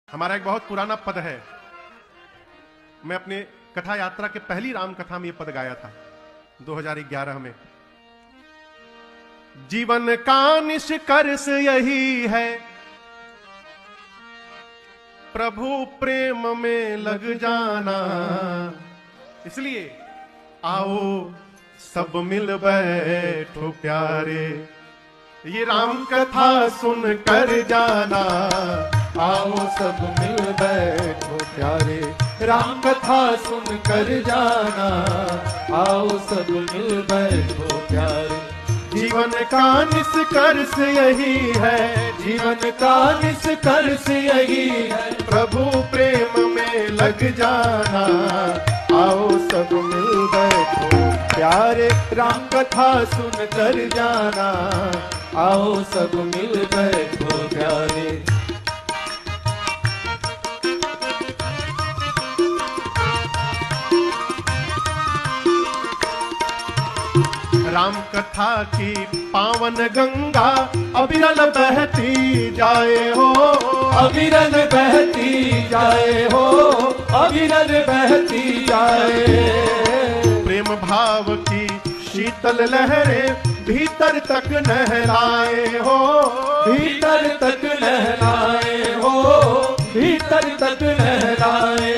हमारा एक बहुत पुराना पद है। मैं अपने कथा यात्रा के पहली राम कथा में ये पद गाया था 2011 में। जीवन का निष्कर्ष यही है, प्रभु प्रेम में लग जाना। इसलिए आओ सब मिल बैठो प्यारे, ये राम कथा सुन कर जाना। आओ सब मिल बैठो प्यारे, राम कथा सुन कर जाना। आओ सब मिल बैठो प्यारे, जीवन का निष्कर्ष यही है, जीवन का निष्कर्ष यही है, प्रभु प्रेम में लग जाना। आओ सब मिल बैठो प्यारे, राम कथा सुन कर जाना। आओ सब मिल बैठो प्यारे। राम कथा की पावन गंगा अविरल बहती जाए हो, अविरल बहती जाए हो, अविरल बहती जाए। प्रेम भाव की शीतल लहरें भीतर तक नहलाए हो, भीतर तक नहलाए हो, भीतर तक नहलाए।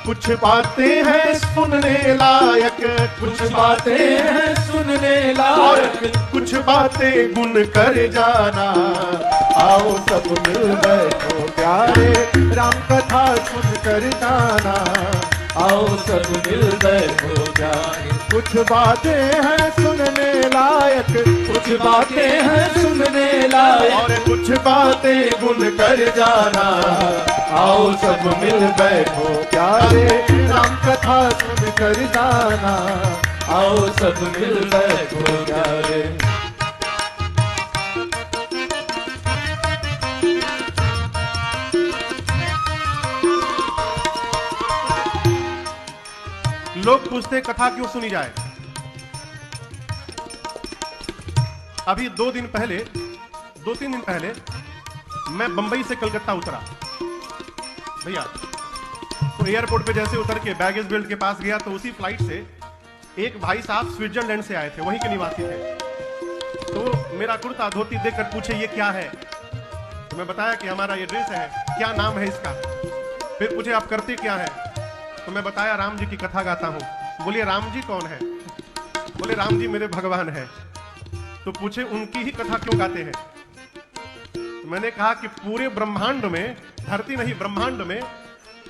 कुछ बातें हैं सुनने लायक, कुछ बातें हैं सुनने लायक, कुछ बातें गुन कर जाना। आओ सब मिल बैठो प्यारे, राम कथा सुन कर जाना। आओ सब मिल बैठो प्यारे, कुछ बातें हैं सुनने लायक, कुछ बातें हैं सुनने लायक, और कुछ बातें गुन कर जाना। आओ सब मिल बैठो प्यारे, राम कथा सुन कर जाना। आओ सब मिल बैठो प्यारे। लोग पूछते कथा क्यों सुनी जाए। अभी 2-3 दिन पहले मैं बंबई से कलकत्ता उतरा भैया। तो एयरपोर्ट पे जैसे उतर के बैगेज बेल्ट के पास गया तो उसी फ्लाइट से एक भाई साहब स्विट्जरलैंड से आए थे, वहीं के निवासी थे। तो मेरा कुर्ता धोती देखकर पूछे ये क्या है, तो मैं बताया कि हमारा ये ड्रेस है, क्या नाम है इसका। फिर पूछे आप करते क्या है, तो मैं बताया राम जी की कथा गाता हूं। बोलिए राम जी कौन है, बोले राम जी मेरे भगवान है। तो पूछे उनकी ही कथा क्यों गाते हैं, तो मैंने कहा कि पूरे ब्रह्मांड में, धरती नहीं ब्रह्मांड में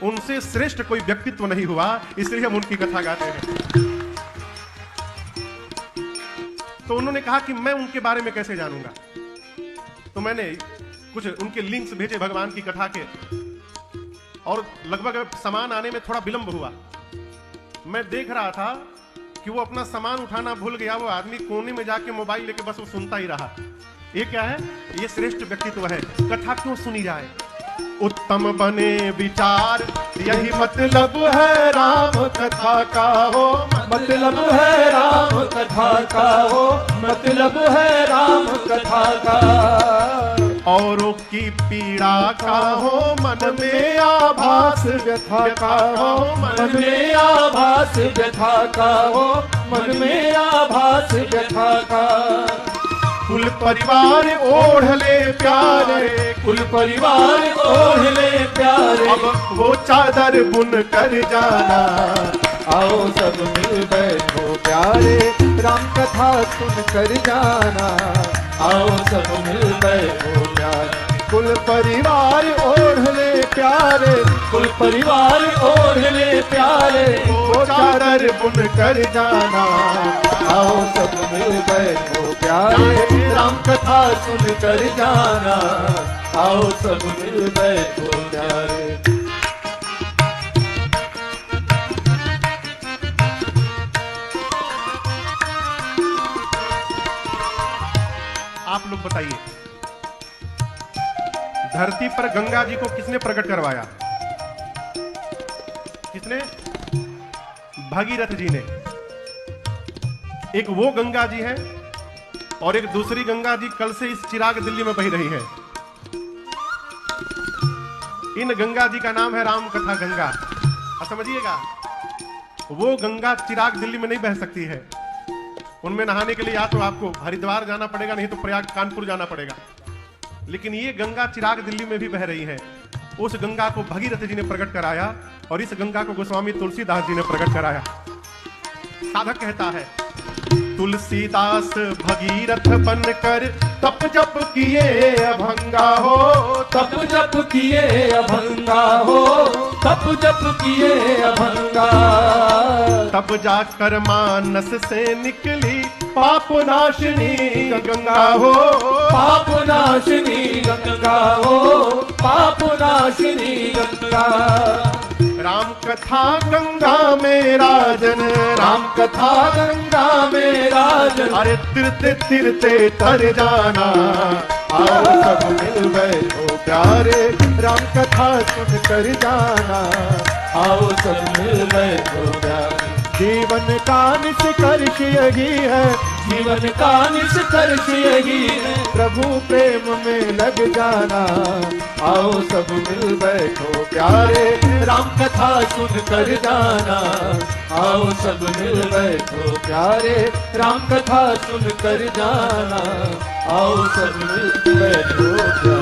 उनसे श्रेष्ठ कोई व्यक्तित्व नहीं हुआ, इसलिए हम उनकी कथा गाते हैं। तो उन्होंने कहा कि मैं उनके बारे में कैसे जानूंगा। तो मैंने कुछ उनके लिंक्स भेजे भगवान की कथा के, और लगभग सामान आने में थोड़ा विलंब हुआ। मैं देख रहा था कि वो अपना सामान उठाना भूल गया। वो आदमी कोने में जाके मोबाइल लेके बस वो सुनता ही रहा। ये क्या है, ये श्रेष्ठ व्यक्तित्व है। कथा क्यों सुनी जाए, उत्तम बने विचार, यही मतलब है राम कथा का हो। मतलब है राम कथा का हो, मतलब है राम कथा का। औरों की पीड़ा का हो, मन में आभास व्यथा का हो, मन में आभास व्यथा का हो, मन में आभास व्यथा का। कुल परिवार ओढ़ ले प्यारे, कुल परिवार ओढ़ ले प्यारे, अब वो चादर बुन कर जाना। आओ सब मिल बैठो प्यारे, राम कथा सुन कर जाना। आओ सब मिल बैठो प्यारे, कुल परिवार ओढ़ ले प्यारे, कुल परिवार ओढ़ ले प्यारे, वो चादर बुन कर जाना। आओ सब मिल बैठो प्यारे, राम कथा सुन कर जाना। आओ सब मिल बैठो प्यारे। आप लोग बताइए, धरती पर गंगा जी को किसने प्रकट करवाया, किसने, भगीरथ जी ने। एक वो गंगा जी है और एक दूसरी गंगा जी कल से इस चिराग दिल्ली में बह रही है। इन गंगा जी का नाम है राम कथा गंगा। अब समझिएगा, वो गंगा चिराग दिल्ली में नहीं बह सकती है। उनमें नहाने के लिए या तो आपको हरिद्वार जाना पड़ेगा, नहीं तो प्रयाग कानपुर जाना पड़ेगा। लेकिन ये गंगा चिराग दिल्ली में भी बह रही है। उस गंगा को भगीरथ जी ने प्रकट कराया और इस गंगा को गोस्वामी तुलसीदास जी ने प्रकट कराया। साधक कहता है, तुलसीदास भगीरथ बनकर तप जप किए अभंगा हो, तप जप किए अभंगा हो, तप जप किए अभंगा। तब जाकर मानस से निकली पाप नाशिनी गंगा हो, पाप नाशिनी गंगा हो, पाप नाशिनी गंगा। राम कथा गंगा में राजन, राम कथा गंगा में राजन। अरे तिरते तिरते तर जाना, आओ सब मिल बैठो प्यारे, राम कथा सुन कर जाना। आओ सब मिल बैठो प्यारे। जीवन का निष्कर्ष यही है, जीवन का निष्कर्ष यही है, प्रभु प्रेम में लग जाना। आओ सब मिल बैठो प्यारे, राम कथा सुन कर जाना। आओ सब मिल बैठो प्यारे, राम कथा सुन कर जाना। आओ सब मिल बैठो प्यारे।